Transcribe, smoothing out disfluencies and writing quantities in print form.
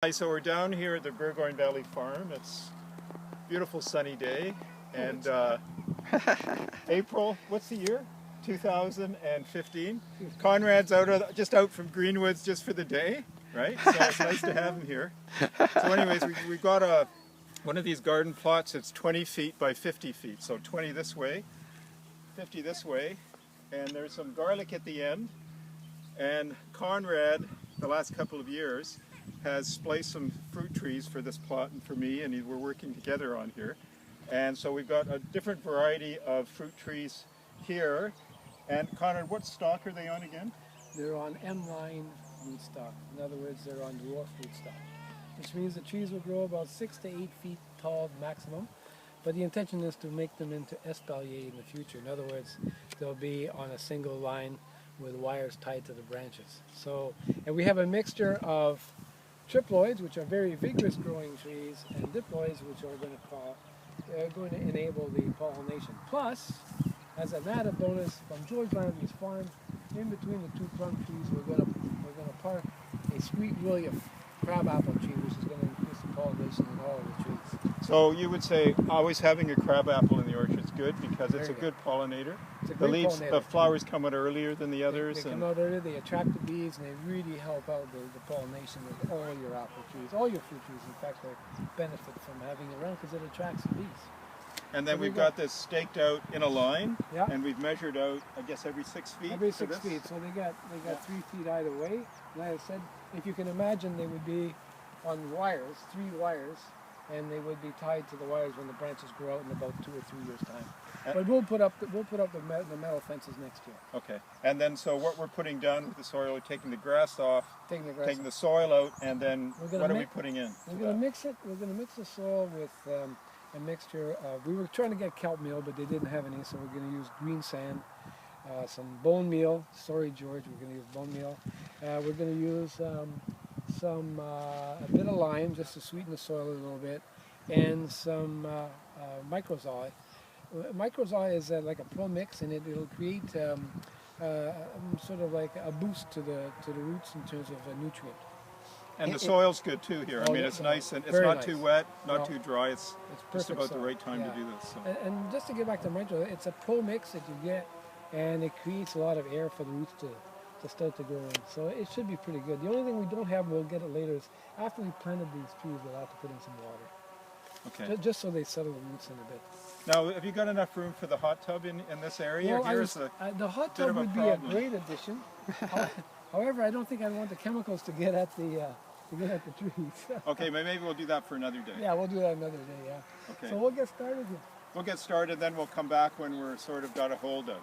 Hi, so we're down here at the Burgoyne Valley Farm. It's a beautiful sunny day, and April, what's the year? 2015. Conrad's just out from Greenwoods just for the day, right? So it's nice to have him here. So anyways, we've got one of these garden plots. It's 20 feet by 50 feet, so 20 this way, 50 this way, and there's some garlic at the end. And Conrad, the last couple of years, has spliced some fruit trees for this plot and for me, and we're working together on here. And so we've got a different variety of fruit trees here. And Conrad, what stock are they on again? They're on M-line rootstock. In other words, they're on dwarf rootstock, which means the trees will grow about 6 to 8 feet tall maximum. But the intention is to make them into espalier in the future. In other words, they'll be on a single line with wires tied to the branches. So, and we have a mixture of triploids, which are very vigorous growing trees, and diploids, which are going to enable the pollination. Plus, as an added bonus from George Laramie's farm, in between the two plum trees, we're going to park a sweet William crabapple tree, which is going to increase the pollination in all of the trees. So you would say always having a crabapple in the orchard is good because it's a good pollinator. It's a The great leaves, pollinator. the flowers come out earlier than the others. They come out earlier, they attract the bees, and they really help out the pollination of all your apple trees, all your fruit trees. In fact, they benefit from having it around because it attracts the bees. And then we've got this staked out in a line, Yeah. and we've measured out, I guess, every 6 feet. Every for 6 this. feet, so they got 3 feet either way. Like I said, if you can imagine, they would be on wires, 3 wires, and they would be tied to the wires when the branches grow out in about 2 or 3 years' time. But we'll put up the metal fences next year. Okay, and then so what we're putting down with the soil, we're taking the grass off, taking the off. soil out, and then what are we putting in? We're going to mix it. We're going to mix the soil with a mixture of. We were trying to get kelp meal, but they didn't have any, so we're going to use green sand, some bone meal. Sorry, George, we're going to use bone meal. We're going to use a bit of lime just to sweeten the soil a little bit, and some microzole. Microzole is like a pro mix, and it'll create sort of like a boost to the roots in terms of a nutrient. And the soil's good too here. I mean, it's nice and it's not too wet, not too dry. It's just about the right time to do this. So. And just to get back to microzole, it's a pro mix that you get, and it creates a lot of air for the roots to start to grow in. So it should be pretty good. The only thing we don't have, we'll get it later, is after we planted these trees, we'll have to put in some water. Okay. Just so they settle the roots in a bit. Now, have you got enough room for the hot tub in this area? Well, the hot tub would be a great addition. However, I don't think I want the chemicals to get at the trees. Okay, maybe we'll do that for another day. Yeah, we'll do that another day. Yeah. Okay. So we'll get started here. We'll get started, then we'll come back when we're sort of got a hold of.